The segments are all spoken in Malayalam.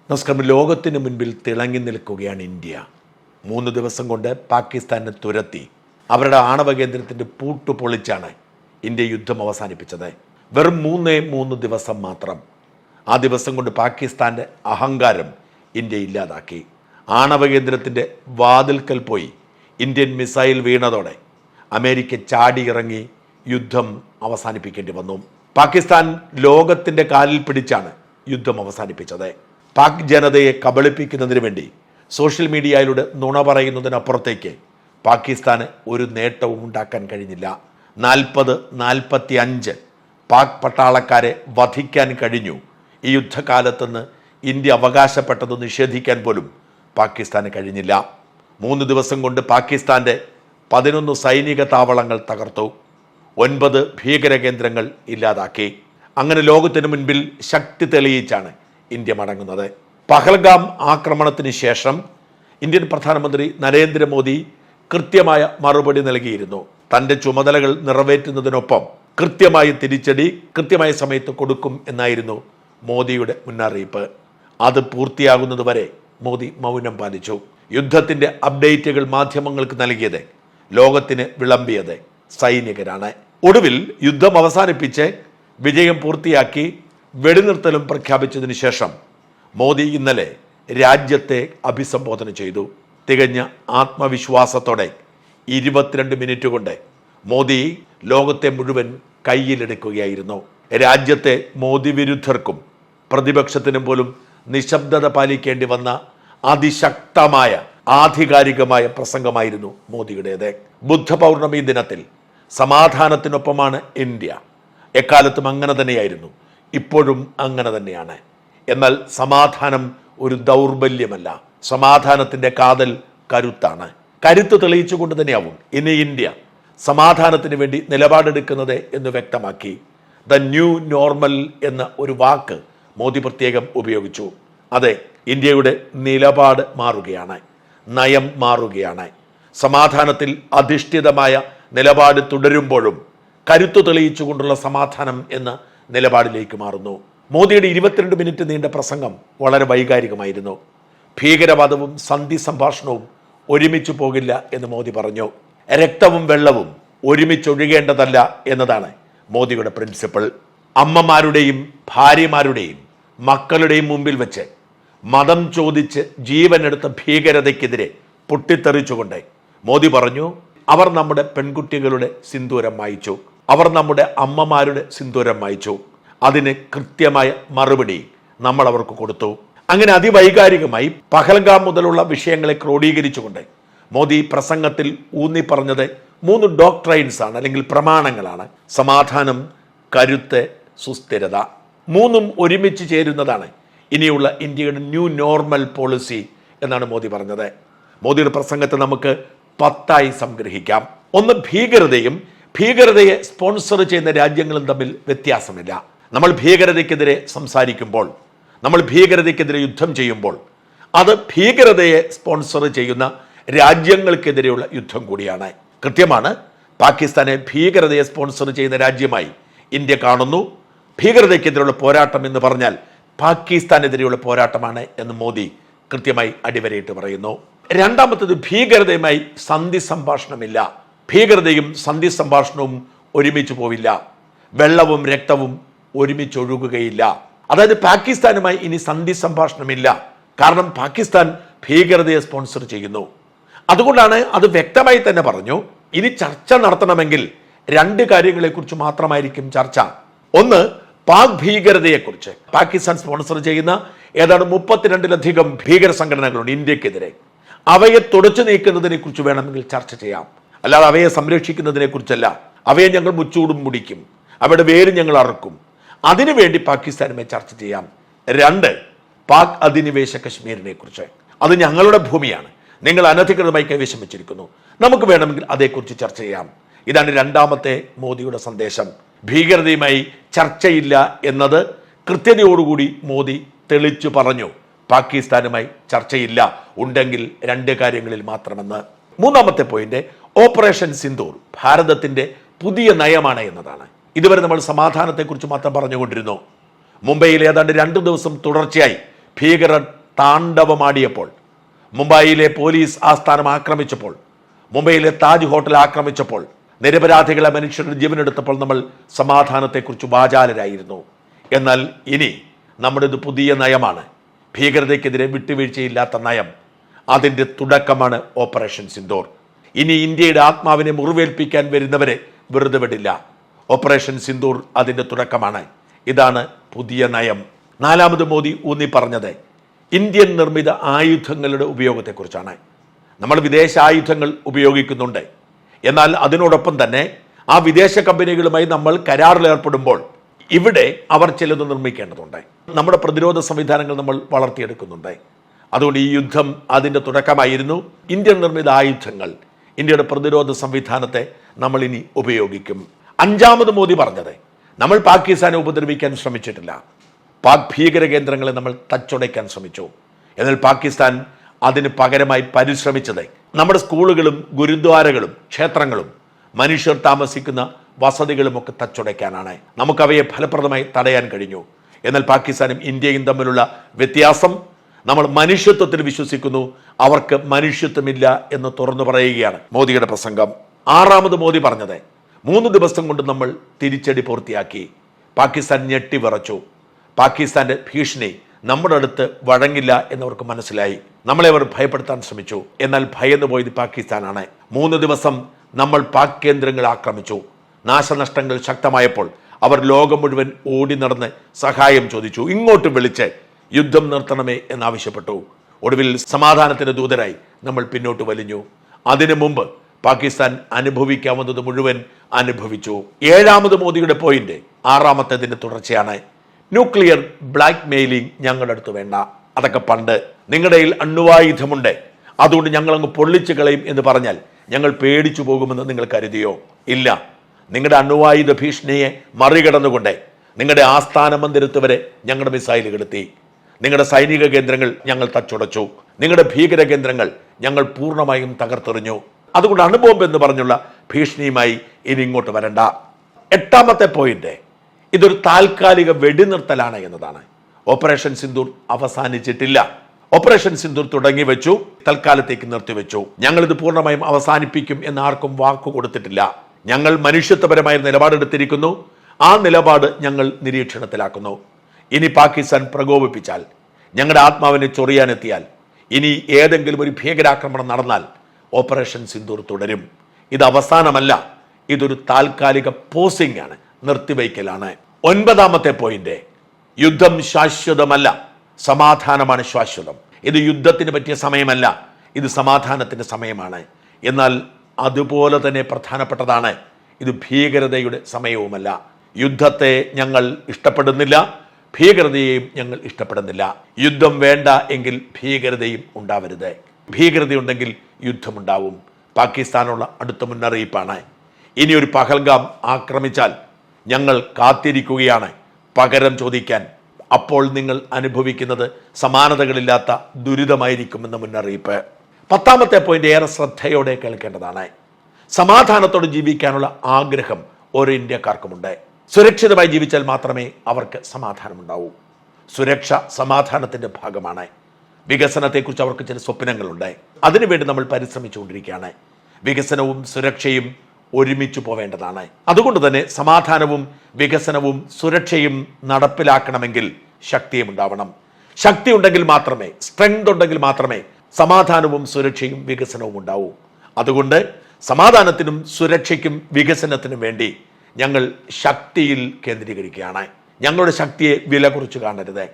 നമസ്കാരം. ലോകത്തിന് മുൻപിൽ തിളങ്ങി നിൽക്കുകയാണ് ഇന്ത്യ. 3 ദിവസം കൊണ്ട് പാകിസ്ഥാനെ തുരത്തി അവരുടെ ആണവ കേന്ദ്രത്തിൻ്റെ പൂട്ടു പൊളിച്ചാണ് ഇന്ത്യ യുദ്ധം അവസാനിപ്പിച്ചത്. വെറും 3 ദിവസം മാത്രം. ആ ദിവസം കൊണ്ട് പാകിസ്ഥാൻ്റെ അഹങ്കാരം ഇന്ത്യ ഇല്ലാതാക്കി. ആണവ കേന്ദ്രത്തിൻ്റെ വാതിൽക്കൽ പോയി ഇന്ത്യൻ മിസൈൽ വീണതോടെ അമേരിക്ക ചാടിയിറങ്ങി യുദ്ധം അവസാനിപ്പിക്കേണ്ടി വന്നു. പാകിസ്ഥാൻ ലോകത്തിൻ്റെ കാലിൽ പിടിച്ചാണ് യുദ്ധം അവസാനിപ്പിച്ചത്. പാക് ജനതയെ കബളിപ്പിക്കുന്നതിന് വേണ്ടി സോഷ്യൽ മീഡിയയിലൂടെ നുണ പറയുന്നതിനപ്പുറത്തേക്ക് പാകിസ്ഥാന് ഒരു നേട്ടവും ഉണ്ടാക്കാൻ കഴിഞ്ഞില്ല. 45 പാക് പട്ടാളക്കാരെ വധിക്കാൻ കഴിഞ്ഞു. ഈ യുദ്ധകാലത്തുനിന്ന് ഇന്ത്യ അവകാശപ്പെട്ടത് നിഷേധിക്കാൻ പോലും പാകിസ്ഥാന് കഴിഞ്ഞില്ല. 3 ദിവസം കൊണ്ട് പാകിസ്ഥാൻ്റെ 11 സൈനിക താവളങ്ങൾ തകർത്തു. 9 ഭീകര കേന്ദ്രങ്ങൾ ഇല്ലാതാക്കി. അങ്ങനെ ലോകത്തിന് മുൻപിൽ ശക്തി തെളിയിച്ചാണ് ഇന്ത്യ മടങ്ങുന്നത്. പഹൽഗാം ആക്രമണത്തിന് ശേഷം ഇന്ത്യൻ പ്രധാനമന്ത്രി നരേന്ദ്രമോദി കൃത്യമായ മറുപടി നൽകിയിരുന്നു. തൻ്റെ ചുമതലകൾ നിറവേറ്റുന്നതിനൊപ്പം കൃത്യമായ തിരിച്ചടി കൃത്യമായ സമയത്ത് കൊടുക്കും എന്നായിരുന്നു മോദിയുടെ മുന്നറിയിപ്പ്. അത് പൂർത്തിയാകുന്നതുവരെ മോദി മൗനം പാലിച്ചു. യുദ്ധത്തിൻ്റെ അപ്ഡേറ്റുകൾ മാധ്യമങ്ങൾക്ക് നൽകിയത്, ലോകത്തിന് വിളമ്പിയത് സൈനികരാണ്. ഒടുവിൽ യുദ്ധം അവസാനിപ്പിച്ച് വിജയം പൂർത്തിയാക്കി വെടിനിർത്തലും പ്രഖ്യാപിച്ചതിന് ശേഷം മോദി ഇന്നലെ രാജ്യത്തെ അഭിസംബോധന ചെയ്തു. തികഞ്ഞ ആത്മവിശ്വാസത്തോടെ 22 മിനിറ്റ് കൊണ്ട് മോദി ലോകത്തെ മുഴുവൻ കയ്യിലെടുക്കുകയായിരുന്നു. രാജ്യത്തെ മോദി വിരുദ്ധർക്കും പ്രതിപക്ഷത്തിനും പോലും നിശബ്ദത പാലിക്കേണ്ടി വന്ന അതിശക്തമായ ആധികാരികമായ പ്രസംഗമായിരുന്നു മോദിയുടേത്. ബുദ്ധപൗർണമി ദിനത്തിൽ സമാധാനത്തിനൊപ്പമാണ് ഇന്ത്യ. എക്കാലത്തും അങ്ങനെ തന്നെയായിരുന്നു, ഇപ്പോഴും അങ്ങനെ തന്നെയാണ്. എന്നാൽ സമാധാനം ഒരു ദൗർബല്യമല്ല. സമാധാനത്തിൻ്റെ കാതൽ കരുത്താണ്. കരുത്ത് തെളിയിച്ചുകൊണ്ട് തന്നെയാവും ഇനി ഇന്ത്യ സമാധാനത്തിന് വേണ്ടി നിലപാടെടുക്കുന്നത് എന്ന് വ്യക്തമാക്കി. ദ ന്യൂ നോർമൽ എന്ന ഒരു വാക്ക് മോദി പ്രത്യേകം ഉപയോഗിച്ചു. അതെ, ഇന്ത്യയുടെ നിലപാട് മാറുകയാണ്, നയം മാറുകയാണ്. സമാധാനത്തിൽ അധിഷ്ഠിതമായ നിലപാട് തുടരുമ്പോഴും കരുത്തു തെളിയിച്ചുകൊണ്ടുള്ള സമാധാനം എന്ന നിലപാടിലേക്ക് മാറുന്നു. മോദിയുടെ 22 മിനിറ്റ് നീണ്ട പ്രസംഗം വളരെ വൈകാരികമായിരുന്നു. ഭീകരവാദവും സന്ധി സംഭാഷണവും ഒരുമിച്ച് പോകില്ല എന്ന് മോദി പറഞ്ഞു. രക്തവും വെള്ളവും ഒരുമിച്ചൊഴുകേണ്ടതല്ല എന്നതാണ് മോദിയുടെ പ്രിൻസിപ്പിൾ. അമ്മമാരുടെയും ഭാര്യമാരുടെയും മക്കളുടെയും മുമ്പിൽ വെച്ച് മതം ചോദിച്ച് ജീവനെടുത്ത ഭീകരതയ്ക്കെതിരെ പൊട്ടിത്തെറിച്ചുകൊണ്ട് മോദി പറഞ്ഞു, അവർ നമ്മുടെ പെൺകുട്ടികളുടെ സിന്ദൂരം മായ്ച്ചു, അവർ നമ്മുടെ അമ്മമാരുടെ സിന്ദൂരം മായ്ച്ചു. അതിന് കൃത്യമായ മറുപടി നമ്മൾ അവർക്ക് കൊടുത്തു. അങ്ങനെ അതിവൈകാരികമായി പഹൽഗാം മുതലുള്ള വിഷയങ്ങളെ ക്രോഡീകരിച്ചുകൊണ്ട് മോദി പ്രസംഗത്തിൽ ഊന്നി പറഞ്ഞത് 3 ഡോക്ട്രൈൻസ് ആണ്, അല്ലെങ്കിൽ പ്രമാണങ്ങളാണ്. സമാധാനം, കരുത്ത്, സുസ്ഥിരത. 3ഉം ഒരുമിച്ച് ചേരുന്നതാണ് ഇനിയുള്ള ഇന്ത്യയുടെ ന്യൂ നോർമൽ പോളിസി എന്നാണ് മോദി പറഞ്ഞത്. മോദിയുടെ പ്രസംഗത്തെ നമുക്ക് 10 സംഗ്രഹിക്കാം. ഒന്ന്, ഭീകരതയെ സ്പോൺസർ ചെയ്യുന്ന രാജ്യങ്ങളും തമ്മിൽ വ്യത്യാസമില്ല. നമ്മൾ ഭീകരതയ്ക്കെതിരെ സംസാരിക്കുമ്പോൾ, നമ്മൾ ഭീകരതയ്ക്കെതിരെ യുദ്ധം ചെയ്യുമ്പോൾ അത് ഭീകരതയെ സ്പോൺസർ ചെയ്യുന്ന രാജ്യങ്ങൾക്കെതിരെയുള്ള യുദ്ധം കൂടിയാണ്. കൃത്യമാണ്. പാകിസ്ഥാനെ ഭീകരതയെ സ്പോൺസർ ചെയ്യുന്ന രാജ്യമായി ഇന്ത്യ കാണുന്നു. ഭീകരതയ്ക്കെതിരെയുള്ള പോരാട്ടം എന്ന് പറഞ്ഞാൽ പാകിസ്ഥാനെതിരെയുള്ള പോരാട്ടമാണ് എന്ന് മോദി കൃത്യമായി അടിവരയിട്ട് പറയുന്നു. രണ്ടാമത്തത്, ഭീകരതയുമായി സന്ധി സംഭാഷണമില്ല. ഭീകരതയും സന്ധി സംഭാഷണവും ഒരുമിച്ച് പോവില്ല. വെള്ളവും രക്തവും ഒരുമിച്ചൊഴുകുകയില്ല. അതായത് പാകിസ്ഥാനുമായി ഇനി സന്ധി സംഭാഷണമില്ല. കാരണം പാകിസ്ഥാൻ ഭീകരതയെ സ്പോൺസർ ചെയ്യുന്നു. അതുകൊണ്ടാണ് അത് വ്യക്തമായി തന്നെ പറഞ്ഞു, ഇനി ചർച്ച നടത്തണമെങ്കിൽ 2 കാര്യങ്ങളെക്കുറിച്ച് മാത്രമായിരിക്കും ചർച്ച. ഒന്ന്, പാക് ഭീകരതയെക്കുറിച്ച്. പാകിസ്ഥാൻ സ്പോൺസർ ചെയ്യുന്ന ഏതാണ്ട് 32ലധികം ഭീകര സംഘടനകളുണ്ട് ഇന്ത്യക്കെതിരെ. അവയെ തുടച്ചു നീക്കുന്നതിനെ കുറിച്ച് വേണമെങ്കിൽ ചർച്ച ചെയ്യാം. അല്ലാതെ അവയെ സംരക്ഷിക്കുന്നതിനെ കുറിച്ചല്ല. അവയെ ഞങ്ങൾ മുച്ചൂടും മുടിക്കും, അവയുടെ വേര് ഞങ്ങൾ അറക്കും. അതിനുവേണ്ടി പാകിസ്ഥാനുമായി ചർച്ച ചെയ്യാം. 2, പാക് അധിനിവേശ കശ്മീരിനെ കുറിച്ച്. അത് ഞങ്ങളുടെ ഭൂമിയാണ്, നിങ്ങൾ അനധികൃതമായി കൈവശം വെച്ചിരിക്കുന്നു, നമുക്ക് വേണമെങ്കിൽ അതേക്കുറിച്ച് ചർച്ച ചെയ്യാം. ഇതാണ് രണ്ടാമത്തെ മോദിയുടെ സന്ദേശം. ഭീകരതയുമായി ചർച്ചയില്ല എന്നത് കൃത്യതയോടുകൂടി മോദി തെളിച്ചു പറഞ്ഞു. പാകിസ്ഥാനുമായി ചർച്ചയില്ല, ഉണ്ടെങ്കിൽ 2 കാര്യങ്ങളിൽ മാത്രമെന്ന്. മൂന്നാമത്തെ പോയിന്റ്, ഓപ്പറേഷൻ സിന്ദൂർ ഭാരതത്തിൻ്റെ പുതിയ നയമാണ് എന്നതാണ്. ഇതുവരെ നമ്മൾ സമാധാനത്തെക്കുറിച്ച് മാത്രം പറഞ്ഞുകൊണ്ടിരുന്നു. മുംബൈയിൽ ഏതാണ്ട് 2 ദിവസം തുടർച്ചയായി ഭീകരർ താണ്ഡവമാടിയപ്പോൾ, മുംബൈയിലെ പോലീസ് ആസ്ഥാനം ആക്രമിച്ചപ്പോൾ, മുംബൈയിലെ താജ് ഹോട്ടൽ ആക്രമിച്ചപ്പോൾ, നിരപരാധികളെ മനുഷ്യരുടെ ജീവനെടുത്തപ്പോൾ നമ്മൾ സമാധാനത്തെക്കുറിച്ച് വാചാലരായിരുന്നു. എന്നാൽ ഇനി നമ്മുടേത് പുതിയ നയമാണ്. ഭീകരതയ്ക്കെതിരെ വിട്ടുവീഴ്ചയില്ലാത്ത നയം. അതിൻ്റെ തുടക്കമാണ് ഓപ്പറേഷൻ സിന്ദൂർ. ഇനി ഇന്ത്യയുടെ ആത്മാവിനെ മുറിവേൽപ്പിക്കാൻ വരുന്നവരെ വെറുതെ വിടില്ല. ഓപ്പറേഷൻ സിന്ദൂർ അതിൻ്റെ തുടക്കമാണ്. ഇതാണ് പുതിയ നയം. നാലാമത് മോദി ഊന്നി പറഞ്ഞത് ഇന്ത്യൻ നിർമ്മിത ആയുധങ്ങളുടെ ഉപയോഗത്തെക്കുറിച്ചാണ്. നമ്മൾ വിദേശ ആയുധങ്ങൾ ഉപയോഗിക്കുന്നുണ്ട്. എന്നാൽ അതിനോടൊപ്പം തന്നെ ആ വിദേശ കമ്പനികളുമായി നമ്മൾ കരാറിൽ ഏർപ്പെടുമ്പോൾ ഇവിടെ അവർ ചിലത് നിർമ്മിക്കേണ്ടതുണ്ട്. നമ്മുടെ പ്രതിരോധ സംവിധാനങ്ങൾ നമ്മൾ വളർത്തിയെടുക്കുന്നുണ്ട്. അതുകൊണ്ട് ഈ യുദ്ധം അതിൻ്റെ തുടക്കമായിരുന്നു. ഇന്ത്യൻ നിർമ്മിത ആയുധങ്ങൾ, ഇന്ത്യയുടെ പ്രതിരോധ സംവിധാനത്തെ നമ്മൾ ഇനി ഉപയോഗിക്കും. അഞ്ചാമത് മോദി പറഞ്ഞത് നമ്മൾ പാകിസ്ഥാനെ ഉപദ്രവിക്കാൻ ശ്രമിച്ചിട്ടില്ല. പാക് ഭീകര കേന്ദ്രങ്ങളെ നമ്മൾ തച്ചുടയ്ക്കാൻ ശ്രമിച്ചു. എന്നാൽ പാകിസ്ഥാൻ അതിന് പകരമായി പരിശ്രമിച്ചത് നമ്മുടെ സ്കൂളുകളും ഗുരുദ്വാരകളും ക്ഷേത്രങ്ങളും മനുഷ്യർ താമസിക്കുന്ന വസതികളുമൊക്കെ തച്ചുടയ്ക്കാനാണ്. നമുക്കവയെ ഫലപ്രദമായി തടയാൻ കഴിഞ്ഞു. എന്നാൽ പാകിസ്ഥാനും ഇന്ത്യയും തമ്മിലുള്ള വ്യത്യാസം, നമ്മൾ മനുഷ്യത്വത്തിൽ വിശ്വസിക്കുന്നു, അവർക്ക് മനുഷ്യത്വമില്ല എന്ന് തുറന്നു പറയുകയാണ് മോദിയുടെ പ്രസംഗം. ആറാമത് മോദി പറഞ്ഞത് 3 ദിവസം കൊണ്ട് നമ്മൾ തിരിച്ചടി പൂർത്തിയാക്കി. പാകിസ്ഥാൻ ഞെട്ടിവിറച്ചു. പാകിസ്ഥാന്റെ ഭീഷണി നമ്മുടെ അടുത്ത് വഴങ്ങില്ല എന്നവർക്ക് മനസ്സിലായി. നമ്മളെ അവർ ഭയപ്പെടുത്താൻ ശ്രമിച്ചു. എന്നാൽ ഭയന്നു പോയത് പാകിസ്ഥാനാണ്. 3 ദിവസം നമ്മൾ പാക് കേന്ദ്രങ്ങൾ ആക്രമിച്ചു. നാശനഷ്ടങ്ങൾ ശക്തമായപ്പോൾ അവർ ലോകം മുഴുവൻ ഓടി നടന്ന് സഹായം ചോദിച്ചു. ഇങ്ങോട്ട് വിളിച്ച് യുദ്ധം നിർത്തണമേ എന്നാവശ്യപ്പെട്ടു. ഒടുവിൽ സമാധാനത്തിന്റെ ദൂതരായി നമ്മൾ പിന്നോട്ട് വലിഞ്ഞു. അതിനു മുമ്പ് പാകിസ്ഥാൻ അനുഭവിക്കാവുന്നത് മുഴുവൻ അനുഭവിച്ചു. ഏഴാമത് മോദിയുടെ പോയിന്റ്, ആറാമത്തേതിന്റെ തുടർച്ചയാണ്. ന്യൂക്ലിയർ ബ്ലാക്ക് മെയിലിംഗ് ഞങ്ങളുടെ അടുത്ത് വേണ്ട. അതൊക്കെ പണ്ട്. നിങ്ങളുടെ കയ്യിൽ അണ്വായുധമുണ്ട്, അതുകൊണ്ട് ഞങ്ങളങ്ങ് പൊള്ളിച്ചു കളയും എന്ന് പറഞ്ഞാൽ ഞങ്ങൾ പേടിച്ചു പോകുമെന്ന് നിങ്ങൾ കരുതിയോ? ഇല്ല. നിങ്ങളുടെ അണ്വായുധ ഭീഷണിയെ മറികടന്നുകൊണ്ട് നിങ്ങളുടെ ആസ്ഥാന മന്ദിരത്ത് വരെ ഞങ്ങളുടെ മിസൈലുകൾ എത്തി. നിങ്ങളുടെ സൈനിക കേന്ദ്രങ്ങൾ ഞങ്ങൾ തച്ചുടച്ചു. നിങ്ങളുടെ ഭീകര കേന്ദ്രങ്ങൾ ഞങ്ങൾ പൂർണ്ണമായും തകർത്തെറിഞ്ഞു. അതുകൊണ്ട് അണുബോംബ് എന്ന് പറഞ്ഞുള്ള ഭീഷണിയുമായി ഇനി ഇങ്ങോട്ട് വരണ്ട. എട്ടാമത്തെ പോയിന്റ്, ഇതൊരു താൽക്കാലിക വെടിനിർത്തലാണ് എന്നതാണ്. ഓപ്പറേഷൻ സിന്ദൂർ അവസാനിച്ചിട്ടില്ല. ഓപ്പറേഷൻ സിന്ദൂർ തുടങ്ങി വെച്ചു, തൽക്കാലത്തേക്ക് നിർത്തിവെച്ചു. ഞങ്ങളിത് പൂർണ്ണമായും അവസാനിപ്പിക്കും എന്ന് ആർക്കും വാക്കു കൊടുത്തിട്ടില്ല. ഞങ്ങൾ മനുഷ്യത്വപരമായ നിലപാടെടുത്തിരിക്കുന്നു. ആ നിലപാട് ഞങ്ങൾ നിരീക്ഷണത്തിലാക്കുന്നു. ഇനി പാകിസ്ഥാൻ പ്രകോപിപ്പിച്ചാൽ, ഞങ്ങളുടെ ആത്മാവിനെ ചൊറിയാനെത്തിയാൽ, ഇനി ഏതെങ്കിലും ഒരു ഭീകരാക്രമണം നടന്നാൽ ഓപ്പറേഷൻ സിന്ദൂർ തുടരും. ഇത് അവസാനമല്ല, ഇതൊരു താൽക്കാലിക പോസിംഗ് ആണ്, നിർത്തിവയ്ക്കലാണ്. ഒൻപതാമത്തെ പോയിന്റ്, യുദ്ധം ശാശ്വതമല്ല, സമാധാനമാണ് ശാശ്വതം. ഇത് യുദ്ധത്തിന് പറ്റിയ സമയമല്ല, ഇത് സമാധാനത്തിന്റെ സമയമാണ്. എന്നാൽ അതുപോലെ തന്നെ പ്രധാനപ്പെട്ടതാണ്, ഇത് ഭീകരതയുടെ സമയവുമല്ല. യുദ്ധത്തെ ഞങ്ങൾ ഇഷ്ടപ്പെടുന്നില്ല, ഭീകരതയെയും ഞങ്ങൾ ഇഷ്ടപ്പെടുന്നില്ല. യുദ്ധം വേണ്ട എങ്കിൽ ഭീകരതയും ഉണ്ടാവരുത്. ഭീകരതയുണ്ടെങ്കിൽ യുദ്ധമുണ്ടാവും. പാകിസ്ഥാനുള്ള അടുത്ത മുന്നറിയിപ്പാണ്. ഇനി ഒരു പഹൽഗാം ആക്രമിച്ചാൽ ഞങ്ങൾ കാത്തിരിക്കുകയാണ് പകരം ചോദിക്കാൻ. അപ്പോൾ നിങ്ങൾ അനുഭവിക്കുന്നത് സമാനതകളില്ലാത്ത ദുരിതമായിരിക്കുമെന്ന മുന്നറിയിപ്പ്. പത്താമത്തെ പോയിന്റ് ഏറെ ശ്രദ്ധയോടെ കേൾക്കേണ്ടതാണ്. സമാധാനത്തോടെ ജീവിക്കാനുള്ള ആഗ്രഹം ഓരോ ഇന്ത്യക്കാർക്കുമുണ്ട്. സുരക്ഷിതമായി ജീവിച്ചാൽ മാത്രമേ അവർക്ക് സമാധാനമുണ്ടാവൂ. സുരക്ഷ സമാധാനത്തിന്റെ ഭാഗമാണ്. വികസനത്തെക്കുറിച്ച് അവർക്ക് ചില സ്വപ്നങ്ങളുണ്ട്. അതിനുവേണ്ടി നമ്മൾ പരിശ്രമിച്ചുകൊണ്ടിരിക്കുകയാണ്. വികസനവും സുരക്ഷയും ഒരുമിച്ച് പോവേണ്ടതാണ്. അതുകൊണ്ട് തന്നെ സമാധാനവും വികസനവും സുരക്ഷയും നടപ്പിലാക്കണമെങ്കിൽ ശക്തിയും ഉണ്ടാവണം. ശക്തി ഉണ്ടെങ്കിൽ മാത്രമേ, സ്ട്രെങ്ത് ഉണ്ടെങ്കിൽ മാത്രമേ സമാധാനവും സുരക്ഷയും വികസനവും ഉണ്ടാവൂ. അതുകൊണ്ട് സമാധാനത്തിനും സുരക്ഷയ്ക്കും വികസനത്തിനും വേണ്ടി ഞങ്ങൾ ശക്തിയിൽ കേന്ദ്രീകരിക്കുകയാണ്. ഞങ്ങളുടെ ശക്തിയെ വില കുറിച്ച് കാണരുത്.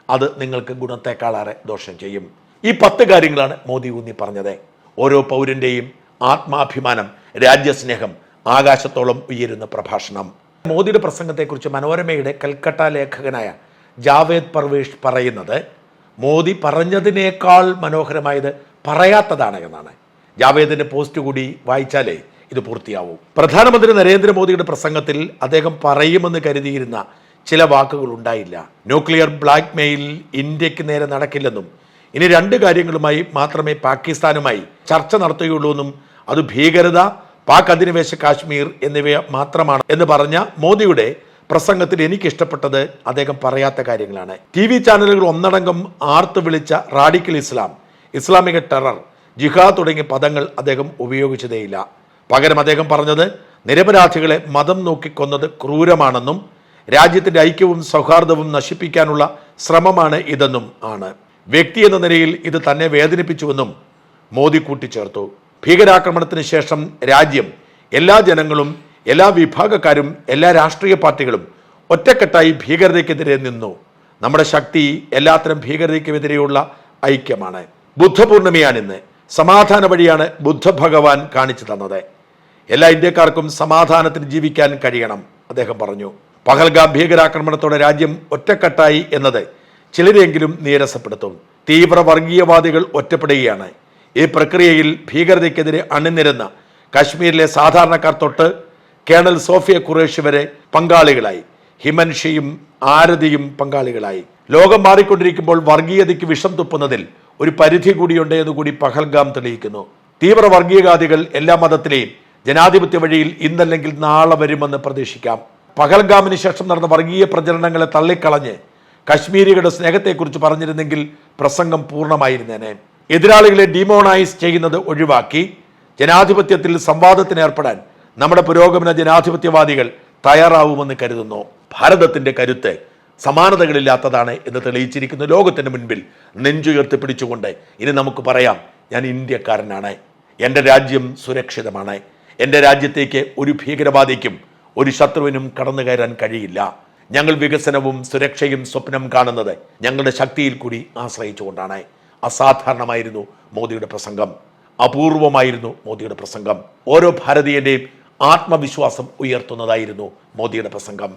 അത് നിങ്ങൾക്ക് ഗുണത്തെക്കാളേറെ ദോഷം ചെയ്യും. ഈ 10 കാര്യങ്ങളാണ് മോദി ഊന്നി പറഞ്ഞത്. ഓരോ പൗരന്റെയും ആത്മാഭിമാനം, രാജ്യസ്നേഹം ആകാശത്തോളം ഉയരുന്ന പ്രഭാഷണം. മോദിയുടെ പ്രസംഗത്തെക്കുറിച്ച് മനോരമയുടെ കൽക്കട്ട ലേഖകനായ ജാവേദ് പർവേഷ് പറയുന്നത്, മോദി പറഞ്ഞതിനേക്കാൾ മനോഹരമായത് പറയാത്തതാണ് എന്നാണ്. ജാവേദിന്റെ പോസ്റ്റ് കൂടി വായിച്ചാലേ ഇത് പൂർത്തിയാവൂ. പ്രധാനമന്ത്രി നരേന്ദ്രമോദിയുടെ പ്രസംഗത്തിൽ അദ്ദേഹം പറയുമെന്ന് കരുതിയിരുന്ന ചില വാക്കുകൾ ഉണ്ടായില്ല. ന്യൂക്ലിയർ ബ്ലാക്ക് മെയിൽ ഇന്ത്യക്ക് നേരെ നടക്കില്ലെന്നും, ഇനി 2 കാര്യങ്ങളുമായി മാത്രമേ പാകിസ്ഥാനുമായി ചർച്ച നടത്തുകയുള്ളൂ എന്നും, അത് ഭീകരത, പാക് അധിനിവേശ കാശ്മീർ എന്നിവ മാത്രമാണ് എന്ന് പറഞ്ഞ മോദിയുടെ പ്രസംഗത്തിൽ എനിക്ക് ഇഷ്ടപ്പെട്ടത് അദ്ദേഹം പറയാത്ത കാര്യങ്ങളാണ്. TV ചാനലുകൾ ഒന്നടങ്കം ആർത്തു വിളിച്ച റാഡിക്കൽ ഇസ്ലാം, ഇസ്ലാമിക ടെറർ, ജിഹാദ് തുടങ്ങിയ പദങ്ങൾ അദ്ദേഹം ഉപയോഗിച്ചതേയില്ല. പകരം അദ്ദേഹം പറഞ്ഞത് നിരപരാധികളെ മതം നോക്കിക്കൊന്നത് ക്രൂരമാണെന്നും രാജ്യത്തിന്റെ ഐക്യവും സൗഹാർദ്ദവും നശിപ്പിക്കാനുള്ള ശ്രമമാണ് ഇതെന്നും ആണ്. വ്യക്തി എന്ന നിലയിൽ ഇത് തന്നെ വേദനിപ്പിച്ചുവെന്നും മോദി കൂട്ടിച്ചേർത്തു. ഭീകരാക്രമണത്തിന് ശേഷം രാജ്യം, എല്ലാ ജനങ്ങളും, എല്ലാ വിഭാഗക്കാരും, എല്ലാ രാഷ്ട്രീയ പാർട്ടികളും ഒറ്റക്കെട്ടായി ഭീകരതയ്ക്കെതിരെ നിന്നു. നമ്മുടെ ശക്തി എല്ലാത്തരം ഭീകരതയ്ക്കെതിരെയുള്ള ഐക്യമാണ്. ബുദ്ധപൂർണിമയാണിന്ന്. സമാധാന വഴിയാണ് ബുദ്ധ ഭഗവാൻ കാണിച്ചു തന്നത്. എല്ലാ ഇന്ത്യക്കാർക്കും സമാധാനത്തിന് ജീവിക്കാൻ കഴിയണം, അദ്ദേഹം പറഞ്ഞു. പഹൽഗാം ഭീകരാക്രമണത്തോടെ രാജ്യം ഒറ്റക്കെട്ടായി എന്നത് ചിലരെങ്കിലും നീരസപ്പെടുത്തും. തീവ്ര വർഗീയവാദികൾ ഒറ്റപ്പെടുകയാണ്. ഈ പ്രക്രിയയിൽ ഭീകരതയ്ക്കെതിരെ അണിനിരുന്ന കശ്മീരിലെ സാധാരണക്കാർ തൊട്ട് കേണൽ സോഫിയ ഖുറേഷി വരെ പങ്കാളികളായി. ഹിമൻഷിയും ആരതിയും പങ്കാളികളായി. ലോകം മാറിക്കൊണ്ടിരിക്കുമ്പോൾ വർഗീയതയ്ക്ക് വിഷം തുപ്പുന്നതിൽ ഒരു പരിധി കൂടിയുണ്ട് എന്ന് കൂടി പഹൽഗാം തെളിയിക്കുന്നു. തീവ്ര വർഗീയവാദികൾ എല്ലാ മതത്തിലെയും ജനാധിപത്യ വഴിയിൽ ഇന്നല്ലെങ്കിൽ നാളെ വരുമെന്ന് പ്രതീക്ഷിക്കാം. പഹൽഗാമിന് ശേഷം നടന്ന വർഗീയ പ്രചരണങ്ങളെ തള്ളിക്കളഞ്ഞ് കശ്മീരികളുടെ സ്നേഹത്തെക്കുറിച്ച് പറഞ്ഞിരുന്നെങ്കിൽ പ്രസംഗം പൂർണ്ണമായിരുന്നേനെ. എതിരാളികളെ ഡിമോണൈസ് ചെയ്യുന്നത് ഒഴിവാക്കി ജനാധിപത്യത്തിൽ സംവാദത്തിന് ഏർപ്പെടാൻ നമ്മുടെ പുരോഗമന ജനാധിപത്യവാദികൾ തയ്യാറാവുമെന്ന് കരുതുന്നു. ഭാരതത്തിന്റെ കരുത്ത് സമാനതകളില്ലാത്തതാണ് എന്ന് തെളിയിച്ചിരിക്കുന്ന ലോകത്തിന് മുൻപിൽ നെഞ്ചുയർത്തി പിടിച്ചുകൊണ്ട് ഇനി നമുക്ക് പറയാം, ഞാൻ ഇന്ത്യക്കാരനാണ്, എൻ്റെ രാജ്യം സുരക്ഷിതമാണ്, എൻ്റെ രാജ്യത്തേക്ക് ഒരു ഭീകരവാദിക്കും ഒരു ശത്രുവിനും കടന്നു കയറാൻ കഴിയില്ല. ഞങ്ങൾ വികസനവും സുരക്ഷയും സ്വപ്നം കാണുന്നത് ഞങ്ങളുടെ ശക്തിയിൽ കൂടി ആശ്രയിച്ചുകൊണ്ടാണ്. അസാധാരണമായിരുന്നു മോദിയുടെ പ്രസംഗം. അപൂർവമായിരുന്നു മോദിയുടെ പ്രസംഗം. ഓരോ ഭാരതീയന്റെയും ആത്മവിശ്വാസം ഉയർത്തുന്നതായിരുന്നു മോദിയുടെ പ്രസംഗം.